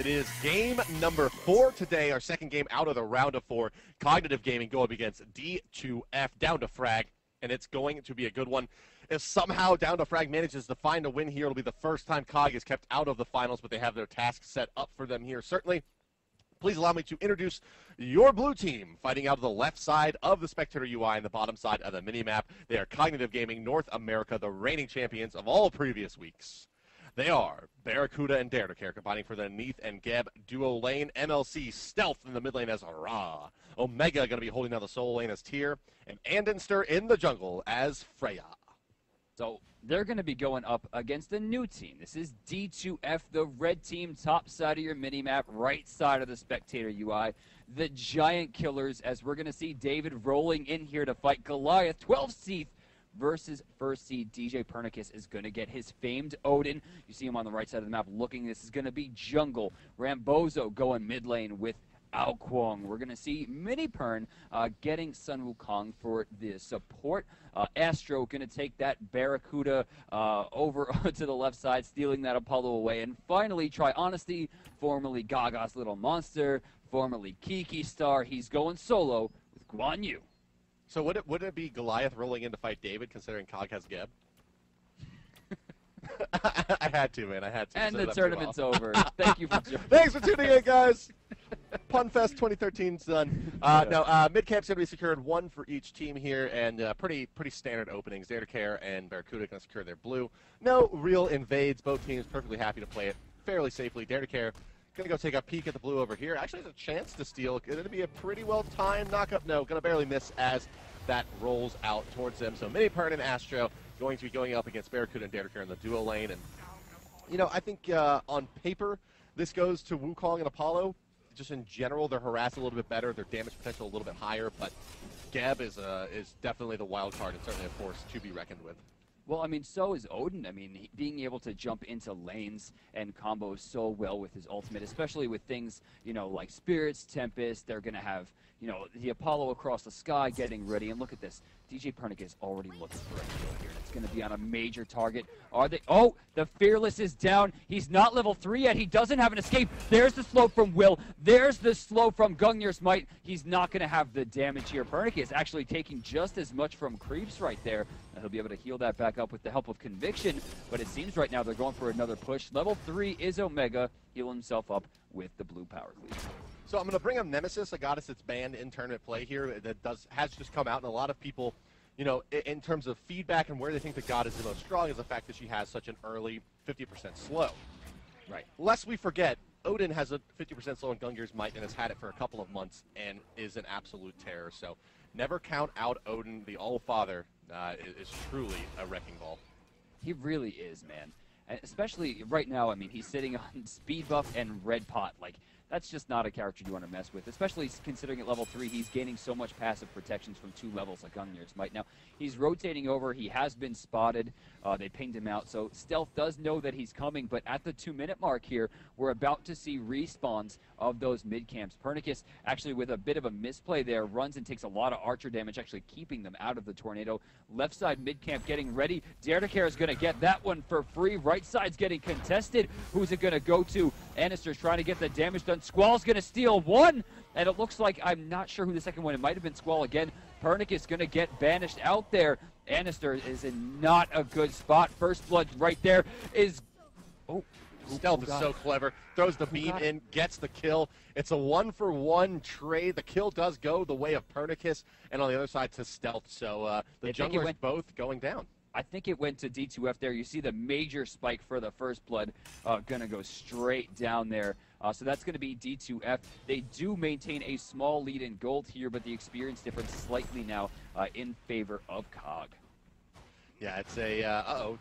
It is game number 4 today, our second game out of the round of 4. Cognitive Gaming going up against D2F, DownToFrag, and it's going to be a good one. If somehow DownToFrag manages to find a win here, it'll be the first time Cog is kept out of the finals, but they have their task set up for them here. Certainly, please allow me to introduce your blue team, fighting out of the left side of the Spectator UI and the bottom side of the minimap. They are Cognitive Gaming North America, the reigning champions of all previous weeks. They are Barracuda and DownToFrag, combining for the Neath and Geb duo lane. MLC Stealth in the mid lane as Ra. Omega going to be holding down the solo lane as Tyr. And Andenster in the jungle as Freya. So they're going to be going up against a new team. This is D2F, the red team, top side of your minimap, right side of the Spectator UI. The Giant Killers, as we're going to see David rolling in here to fight Goliath. 12 seed versus first seed. DJ Pernicus is going to get his famed Odin. You see him on the right side of the map looking. This is going to be jungle. Rambozo going mid lane with Ao Kwong. We're going to see Mini Pern getting Sun Wukong for the support. Astro going to take that Barracuda over to the left side, stealing that Apollo away. And finally, Try Honesty, formerly Gaga's Little Monster, formerly Kiki Star. He's going solo with Guan Yu. So would it be Goliath rolling in to fight David, considering Cog has Geb? I had to, man. I had to. And the tournament's over. Thank you for joining. Thanks for tuning in, guys. Punfest 2013's done. Mid-camp's going to be secured 1 for each team here, and pretty standard openings. DownToFrag and Barracuda going to secure their blue. No real invades. Both teams perfectly happy to play it fairly safely. DownToFrag going to go take a peek at the blue over here. Actually has a chance to steal. Going to be a pretty well-timed knockup. No, going to barely miss as that rolls out towards them. So Mini Pern and Astro going to be going up against Barracuda and DownToFrag in the duo lane. And, you know, I think on paper, this goes to Wukong and Apollo. Just in general, they're harassed a little bit better. Their damage potential a little bit higher. But Geb is definitely the wild card and certainly a force to be reckoned with. Well, I mean, so is Odin. I mean, being able to jump into lanes and combo so well with his ultimate, especially with things, you know, like Spirits, Tempest. They're going to have, you know, the Apollo across the sky getting ready. And look at this. DJ Pernicus is already looking for a kill here. It's going to be on a major target. Are they? Oh, the Fearless is down. He's not level 3 yet. He doesn't have an escape. There's the slow from Will. There's the slow from Gungnir's Might. He's not going to have the damage here. Pernicus actually taking just as much from Creeps right there. He'll be able to heal that back up with the help of Conviction, but it seems right now they're going for another push. Level 3 is Omega, healing himself up with the blue power cleave. So I'm going to bring up Nemesis, a goddess that's banned in tournament play here that has just come out, and a lot of people, you know, in terms of feedback and where they think the god is the most strong is the fact that she has such an early 50% slow. Right. Lest we forget, Odin has a 50% slow in Gungnir's Might and has had it for a couple of months and is an absolute terror. So never count out Odin. The All-Father is truly a wrecking ball. He really is, man. And especially right now, I mean, he's sitting on speed buff and red pot. Like, that's just not a character you want to mess with, especially considering at level 3 he's gaining so much passive protections from 2 levels like Gungnir's Might. Now, he's rotating over. He has been spotted. They pinged him out. So Stealth does know that he's coming, but at the 2-minute mark here, we're about to see respawns of those mid-camps. Pernicus, actually with a bit of a misplay there, runs and takes a lot of archer damage, actually keeping them out of the tornado. Left side mid-camp getting ready. DownToFrag is going to get that one for free. Right side's getting contested. Who's it going to go to? Annister's trying to get the damage done. Squall's going to steal one, and it looks like, I'm not sure who the second one, it might have been Squall again. Pernicus is going to get banished out there. Annister is in not a good spot. First blood right there is... Oh, Stealth is so clever. Throws the beam in, gets the kill. It's a 1-for-1 trade. The kill does go the way of Pernicus, and on the other side to Stealth. So the junglers both going down. I think it went to D2F there. You see the major spike for the first blood going to go straight down there. So that's going to be D2F. They do maintain a small lead in gold here, but the experience difference slightly now in favor of Cog. Yeah, it's a,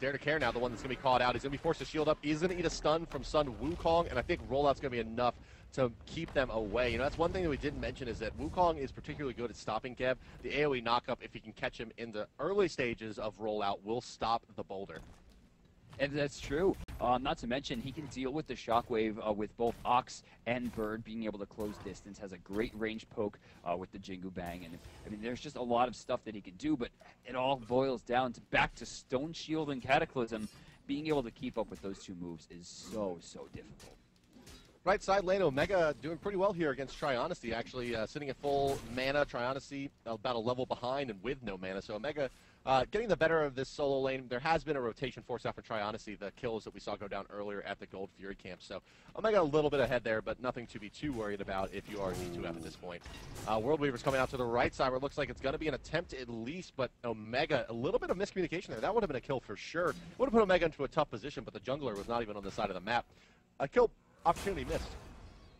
DownToFrag now, the one that's going to be called out. He's going to be forced to shield up. He's going to eat a stun from Sun Wukong, and I think rollout's going to be enough to keep them away. You know, that's one thing that we didn't mention is that Wukong is particularly good at stopping Geb. The AoE knockup, if he can catch him in the early stages of rollout, will stop the boulder. And that's true. Not to mention, he can deal with the shockwave with both Ox and Bird. Being able to close distance, has a great range poke with the Jingu Bang. And I mean, there's just a lot of stuff that he can do, but it all boils down to back to Stone Shield and Cataclysm. Being able to keep up with those two moves is so difficult. Right side lane, Omega doing pretty well here against Tri-Honesty, actually sitting at full mana. Tri-Honesty about a level behind and with no mana. So Omega getting the better of this solo lane. There has been a rotation forced out for Tri-Honesty, the kills that we saw go down earlier at the Gold Fury camp. So Omega a little bit ahead there, but nothing to be too worried about if you are D2F at this point. World Weaver's coming out to the right side where it looks like it's going to be an attempt at least, but Omega, a little bit of miscommunication there. That would have been a kill for sure. Would have put Omega into a tough position, but the jungler was not even on the side of the map. A kill opportunity missed.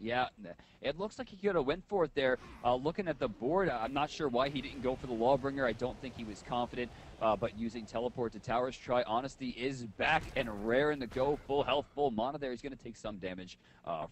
Yeah, it looks like he could have went for it there. Looking at the board, I'm not sure why he didn't go for the Lawbringer. I don't think he was confident, but using teleport to towers, Tri-Honesty is back and raring to go. Full health, full mana there. He's going to take some damage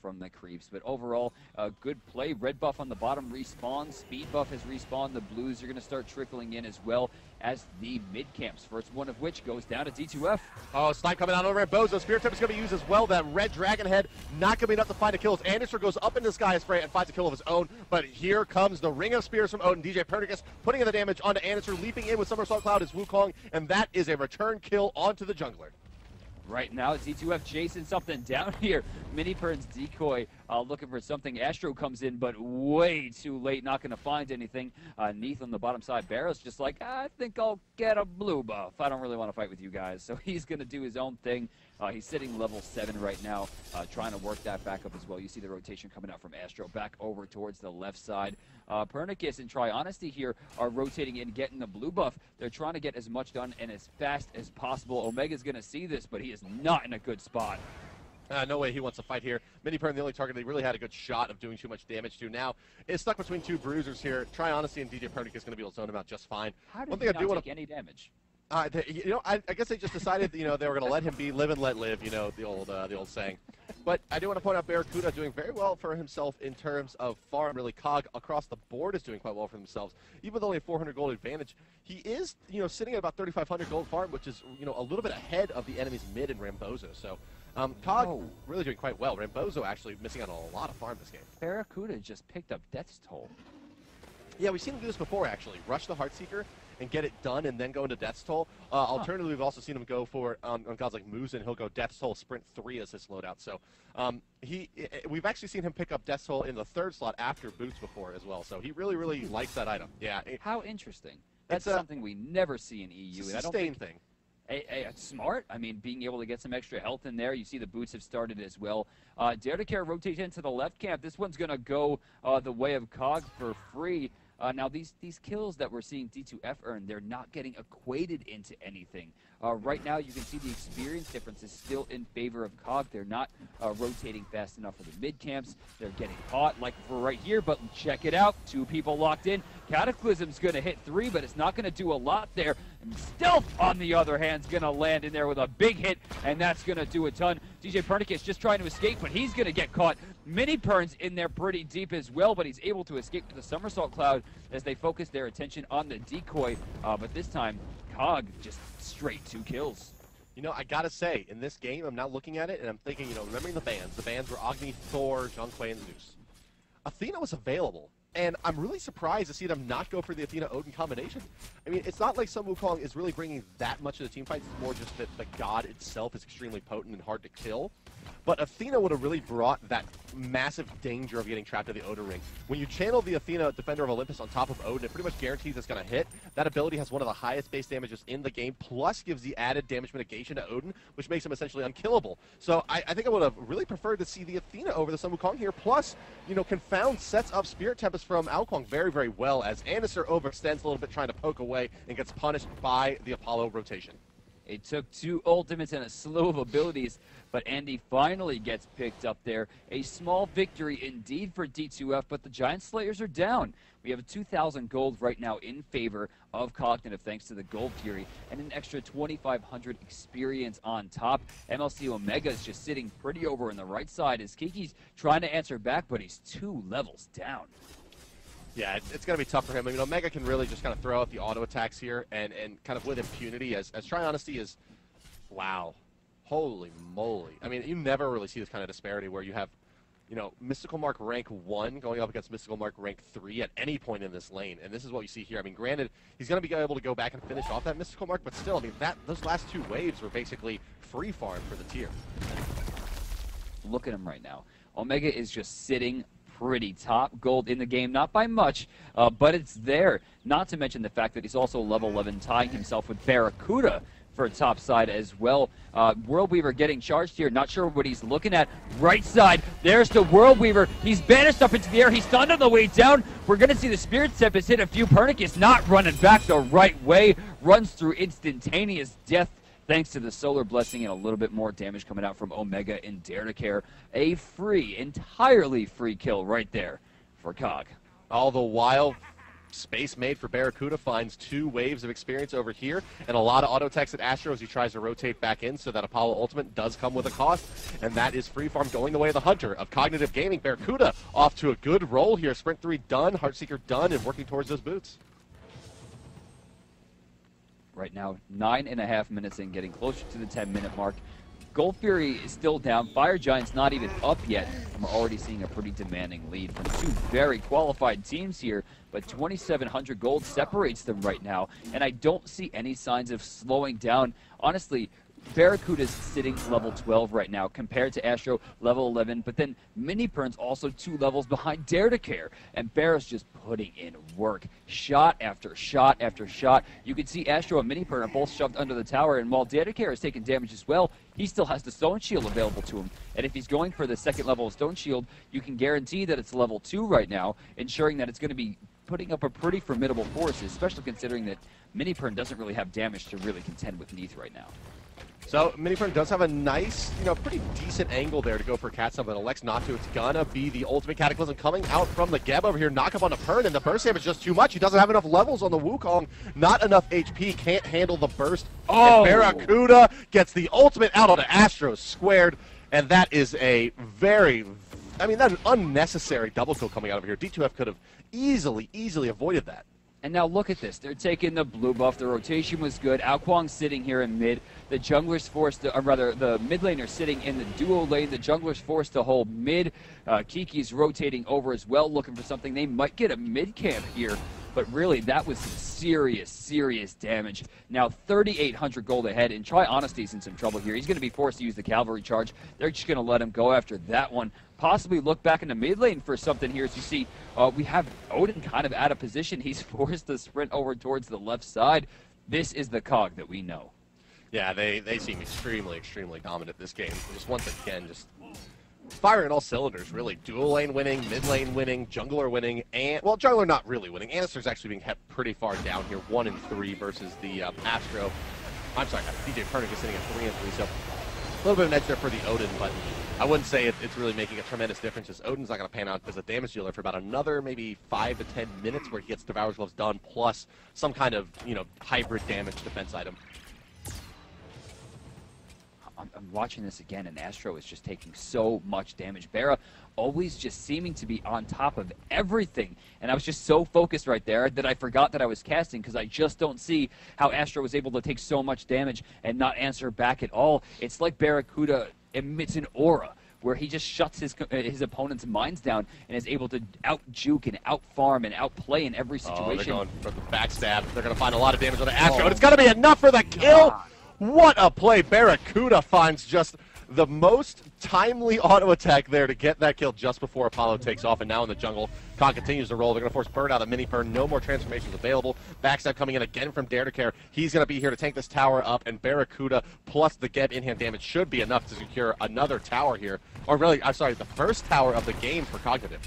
from the creeps, but overall, good play. Red buff on the bottom respawns. Speed buff has respawned. The blues are going to start trickling in as well as the mid camps. First one of which goes down to D2F. Oh, snipe coming out over at Bozo. Spirit Temp is going to be used as well. That red dragon head not going to be enough to find a kill as Anderson goes up into the sky spray and finds a kill of his own. But here comes the Ring of Spears from Odin. DJ Pernicus putting in the damage onto Anderson, leaping in with Somersault Cloud is Wukong, and that is a return kill onto the jungler. Right now, D2F chasing something down here. Minipern's decoy looking for something. Astro comes in, but way too late. Not going to find anything. Neath on the bottom side. Barrow's just like, I think I'll get a blue buff. I don't really want to fight with you guys. So he's going to do his own thing. He's sitting level 7 right now, trying to work that back up as well. You see the rotation coming out from Astro back over towards the left side. Pernicus and Tri-Honesty here are rotating in, getting the blue buff. They're trying to get as much done and as fast as possible. Omega's going to see this, but he is not in a good spot. No way he wants to fight here. Minipern, the only target they really had a good shot of doing too much damage to. Now, it's stuck between two bruisers here. Tri-Honesty and DJ Pernicus is going to be able to zone him out just fine. How did he not take any damage? I guess they just decided, they were going to let him be, live and let live, the old saying. But I do want to point out Barracuda doing very well for himself in terms of farm. Really, COG across the board is doing quite well for themselves. Even with only a 400 gold advantage, he is, sitting at about 3,500 gold farm, which is, a little bit ahead of the enemy's mid and Rambozo. So, COG really doing quite well. Rambozo actually missing out on a lot of farm this game. Barracuda just picked up Death's Toll. Yeah, we've seen him do this before, actually. Rush the Heartseeker and get it done and then go into Death's Toll. Alternatively, we've also seen him go for, on gods like Muzen, he'll go Death's Toll, Sprint 3 as his loadout. So we've actually seen him pick up Death's Toll in the 3rd slot after Boots before as well. So he really, really likes that item. Yeah. How interesting. That's something we never see in EU. It's a sustain thing. Smart. I mean, being able to get some extra health in there. You see the boots have started as well. Dare to Care rotate into the left camp. This one's going to go the way of COG for free. Now, these kills that we're seeing D2F earn, they're not getting equated into anything. Right now, you can see the experience difference is still in favor of COG. They're not rotating fast enough for the mid camps. They're getting caught, like for right here, but check it out. 2 people locked in. Cataclysm's going to hit 3, but it's not going to do a lot there. And Stealth, on the other hand, is going to land in there with a big hit, and that's going to do a ton. DJ Pernicus just trying to escape, but he's going to get caught. Minipern's in there pretty deep as well, but he's able to escape to the Somersault Cloud as they focus their attention on the decoy. But this time, COG just straight 2 kills. I gotta say, in this game, I'm now looking at it and I'm thinking, remembering the bands. The bands were Agni, Thor, Zhonghui, and Zeus. Athena was available. And I'm really surprised to see them not go for the Athena-Odin combination. I mean, it's not like Sun Wukong is really bringing that much to the team fight. It's more just that the god itself is extremely potent and hard to kill. But Athena would have really brought that massive danger of getting trapped in the Odin ring. When you channel the Athena, Defender of Olympus, on top of Odin, it pretty much guarantees it's going to hit. That ability has one of the highest base damages in the game, plus gives the added damage mitigation to Odin, which makes him essentially unkillable. So I think I would have really preferred to see the Athena over the Sun Wukong here, plus, Confound sets up Spirit Tempest from Alquang very, very well, as Anderson overextends a little bit trying to poke away and gets punished by the Apollo rotation. It took 2 ultimates and a slew of abilities, but Andy finally gets picked up there. A small victory indeed for D2F, but the Giant Slayers are down. We have 2,000 gold right now in favor of Cognitive thanks to the Gold Fury, and an extra 2,500 experience on top. MLC Omega is just sitting pretty over on the right side as Kiki's trying to answer back, but he's 2 levels down. Yeah, it's going to be tough for him. I mean, Omega can really just kind of throw out the auto attacks here and kind of with impunity as Tri-Honesty is, wow, holy moly. I mean, you never really see this kind of disparity where you have, Mystical Mark rank 1 going up against Mystical Mark rank 3 at any point in this lane. And this is what you see here. I mean, granted, he's going to be able to go back and finish off that Mystical Mark, but still, I mean, those last 2 waves were basically free farm for the tier. Look at him right now. Omega is just sitting pretty top. Gold in the game, not by much, but it's there. Not to mention the fact that he's also level 11, tying himself with Barracuda for top side as well. World Weaver getting charged here. Not sure what he's looking at. Right side, there's the World Weaver. He's banished up into the air. He's stunned on the way down. We're going to see the Spirit Tempest hit a few. Pernicus not running back the right way. Runs through instantaneous death thanks to the Solar Blessing and a little bit more damage coming out from Omega and Dare to Care. A free, entirely free kill right there for Cog. All the while, space made for Barracuda finds 2 waves of experience over here, and a lot of auto attacks at Astro as he tries to rotate back in, so that Apollo Ultimate does come with a cost, and that is free farm going the way of the Hunter of Cognitive Gaming. Barracuda off to a good roll here. Sprint 3 done, Heartseeker done, and working towards those boots. Right now, 9.5 minutes in, getting closer to the 10-minute mark. Gold Fury is still down. Fire Giant's not even up yet. And we're already seeing a pretty demanding lead from 2 very qualified teams here, but 2,700 gold separates them right now, and I don't see any signs of slowing down. Honestly, Barracuda's sitting level 12 right now compared to Astro level 11, but then Mini Pern's also 2 levels behind Dare to Care, and Barra's just putting in work. Shot after shot after shot. You can see Astro and Mini Pern are both shoved under the tower, and while Dare to Care is taking damage as well, he still has the Stone Shield available to him. And if he's going for the 2nd level of Stone Shield, you can guarantee that it's level 2 right now, ensuring that it's going to be putting up a pretty formidable force, especially considering that Mini Pern doesn't really have damage to really contend with Neath right now. So, Minifern does have a nice, pretty decent angle there to go for Cat Stomp, but elects not to. It's gonna be the ultimate Cataclysm coming out from the Geb over here. Knock up on the Pern, and the burst damage is just too much. He doesn't have enough levels on the Wukong. Not enough HP, can't handle the burst. Oh! And Barracuda gets the ultimate out on the Astros squared, and that is a very, that's an unnecessary double kill coming out of here. D2F could have easily avoided that. And now look at this. They're taking the blue buff. The rotation was good. Ao Kuang's sitting here in mid. The jungler's forced to, or rather, the mid laner sitting in the duo lane. The jungler's forced to hold mid. Kiki's rotating over as well, looking for something. They might get a mid camp here. But really, that was some serious damage. Now, 3,800 gold ahead, and Try Honesty's in some trouble here. He's going to be forced to use the cavalry charge. They're just going to let him go after that one. Possibly look back in the mid lane for something here. As you see, we have Odin kind of out of position. He's forced to sprint over towards the left side. This is the Cog that we know. Yeah, they seem extremely dominant this game. Just once again, just firing all cylinders, really. Dual lane winning, mid lane winning, jungler winning, and, well, jungler not really winning. Anister's actually being kept pretty far down here, 1-3 versus the Astro. I'm sorry, DJ Pernick is sitting at 3-3, so a little bit of an edge there for the Odin, but I wouldn't say it's really making a tremendous difference, as Odin's not going to pan out as a damage dealer for about another maybe 5 to 10 minutes where he gets Devourer's Gloves done, plus some kind of, hybrid damage defense item. I'm watching this again, and Astro is just taking so much damage. Barra always just seeming to be on top of everything. And I was just so focused right there that I forgot that I was casting, because I just don't see how Astro was able to take so much damage and not answer back at all. It's like Barracuda emits an aura where he just shuts his opponent's minds down and is able to out-juke and out-farm and outplay in every situation. Oh, they're going for the backstab. They're going to find a lot of damage on the Astro, and it's going to be enough for the kill! God. What a play. Barracuda finds just the most timely auto attack there to get that kill just before Apollo takes off, and now in the jungle, Khan continues to roll. They're going to force Burn out of Mini Pern. No more transformations available. Backstab coming in again from Dare to Care. He's going to be here to tank this tower up, and Barracuda plus the Geb in-hand damage should be enough to secure another tower here. Or really, I'm sorry, the first tower of the game for Cognitive.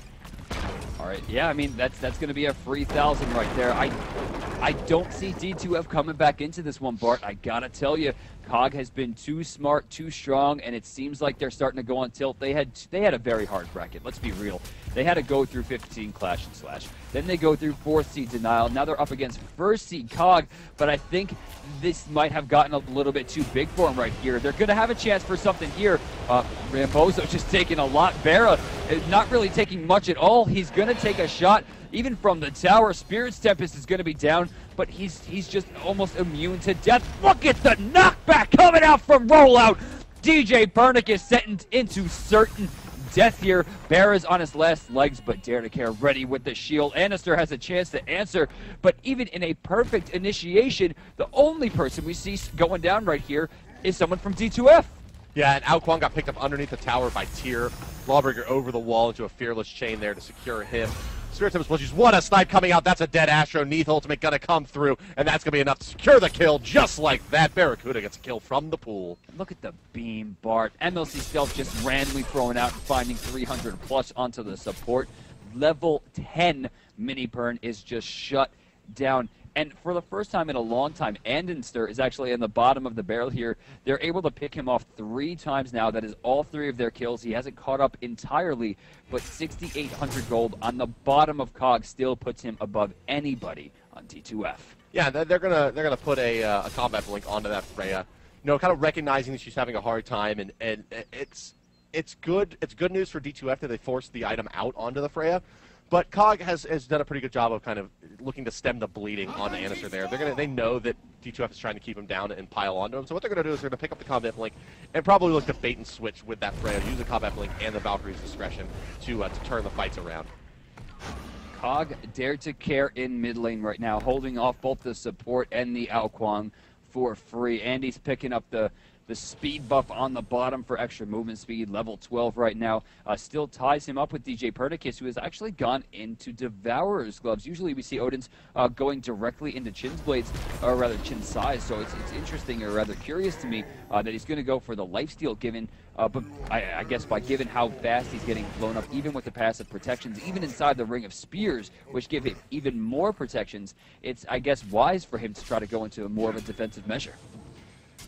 All right, yeah, that's going to be a free 1,000 right there. I don't see D2F coming back into this one, Bart. I gotta tell you, Cog has been too smart, too strong, and it seems like they're starting to go on tilt. They had a very hard bracket, let's be real. They had to go through 15 Clash and Slash. Then they go through 4th seed Denial. Now they're up against 1st seed Cog, but I think this might have gotten a little bit too big for them right here. They're gonna have a chance for something here. Rambozo just taking a lot. Barra not really taking much at all. He's gonna take a shot. Even from the tower, Spirit's Tempest is going to be down, but he's just almost immune to death. Look at the knockback coming out from Rollout. DJ Pernick is sentenced into certain death here. Barra's on his last legs, but Dare to Care ready with the shield. Anister has a chance to answer, but even in a perfect initiation, the only person we see going down right here is someone from D2F. Yeah, and Ao Kwang got picked up underneath the tower by Tyr. Lawbreaker over the wall into a fearless chain there to secure him. Spirit Tempest Splashes, what a snipe coming out. That's a dead Astro. Neath Ultimate gonna come through, and that's gonna be enough to secure the kill just like that. Barracuda gets a kill from the pool. Look at the beam, Bart. MLC Stealth just randomly throwing out and finding 300 plus onto the support. Level 10 Mini Pern is just shut down. And for the first time in a long time, Andenster is actually in the bottom of the barrel here. They're able to pick him off 3 times now. That is all 3 of their kills. He hasn't caught up entirely, but 6,800 gold on the bottom of COG still puts him above anybody on D2F. Yeah, they're gonna put a combat blink onto that Freya. You know, kind of recognizing that she's having a hard time, and it's good news for D2F that they forced the item out onto the Freya. But COG has done a pretty good job of kind of looking to stem the bleeding onto Annister there. They know that D2F is trying to keep him down and pile onto him. So what they're going to do is they're going to pick up the combat blink and probably look to bait and switch with that Freya, use the combat blink and the Valkyrie's discretion to turn the fights around. COG Dare to Care in mid lane right now, holding off both the support and the Ao Kwang for free. Andy's picking up the speed buff on the bottom for extra movement speed, level 12 right now. Still ties him up with DJ Pernicus, who has actually gone into Devourer's gloves. Usually we see Odin's going directly into Chin's blades, or rather Chin's size, so it's interesting, or rather curious to me, that he's going to go for the lifesteal given, but I guess by given how fast he's getting blown up, even with the passive protections, even inside the Ring of Spears, which give him even more protections, it's, I guess, wise for him to try to go into more of a defensive measure.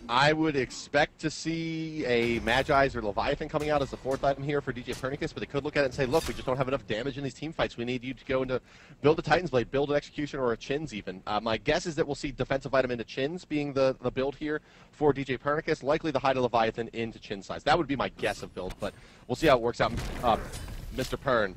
I would expect to see a Magi's or Leviathan coming out as the 4th item here for DJ Pernicus, but they could look at it and say, look, we just don't have enough damage in these team fights. We need you to go into build a Titan's Blade, build an Execution, or a Chins even. My guess is that we'll see defensive item into Chins being the build here for DJ Pernicus, likely the Hide of Leviathan into Chin size. That would be my guess of build, but we'll see how it works out. Mr. Pern.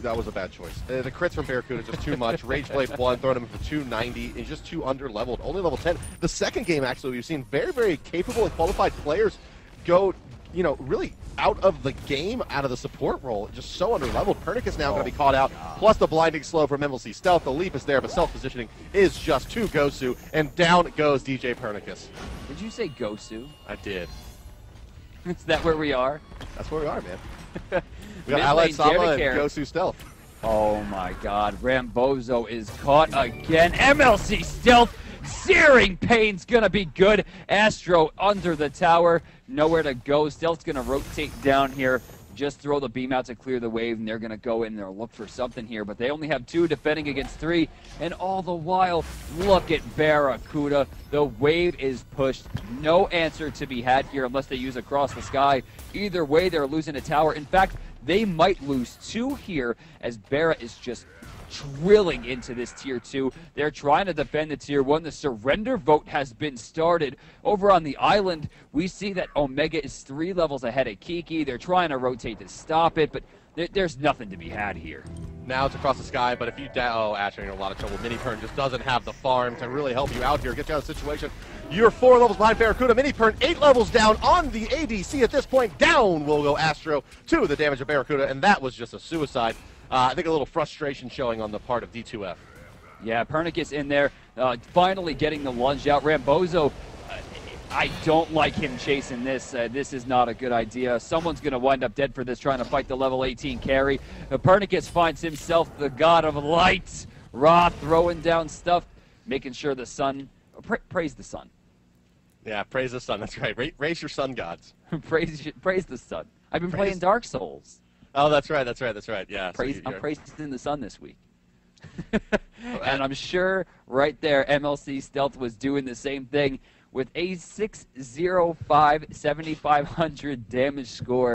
That was a bad choice. The crits from Barracuda just too much. Rage Blade 1, throwing him for 290. He's just too under-leveled. Only level 10. The second game, actually, we've seen very, very capable and qualified players go, you know, really out of the game, out of the support role. Just so under-leveled. Pernicus now going to be caught out. Plus the blinding slow from MLC Stealth. The leap is there, but self-positioning is just too Gosu. And down goes DJ Pernicus. Did you say Gosu? I did. Is that where we are? That's where we are, man. We got Allied Sama and Gosu Stealth. Oh my god, Rambozo is caught again. MLC Stealth, searing pain's gonna be good. Astro under the tower, nowhere to go. Stealth's gonna rotate down here, just throw the beam out to clear the wave, and they're gonna go in there, look for something here, but they only have 2 defending against 3, and all the while, look at Barracuda. The wave is pushed. No answer to be had here unless they use Across the Sky. Either way, they're losing a tower. In fact, they might lose 2 here as Barra is just drilling into this tier 2. They're trying to defend the tier 1. The surrender vote has been started. Over on the island, we see that Omega is 3 levels ahead of Kiki. They're trying to rotate to stop it, but there's nothing to be had here. Now it's Across the Sky, but if you oh, Asher, you're in a lot of trouble. Mini Pern just doesn't have the farm to really help you out here, get you out of the situation. You're 4 levels behind Barracuda. Mini Pern 8 levels down on the ADC at this point. Down will go Astro to the damage of Barracuda, and that was just a suicide. I think a little frustration showing on the part of D2F. Yeah, Pernicus in there, finally getting the lunge out. Rambozo, I don't like him chasing this. This is not a good idea. Someone's going to wind up dead for this, trying to fight the level 18 carry. Pernicus finds himself the god of light. Ra throwing down stuff, making sure the sun, praise the sun. Yeah, praise the sun, that's right. Raise your sun gods. praise the sun. I've been playing Dark Souls. Oh, that's right, yeah. I'm praising the sun this week. And I'm sure right there MLC Stealth was doing the same thing with a 605 7,500 damage score.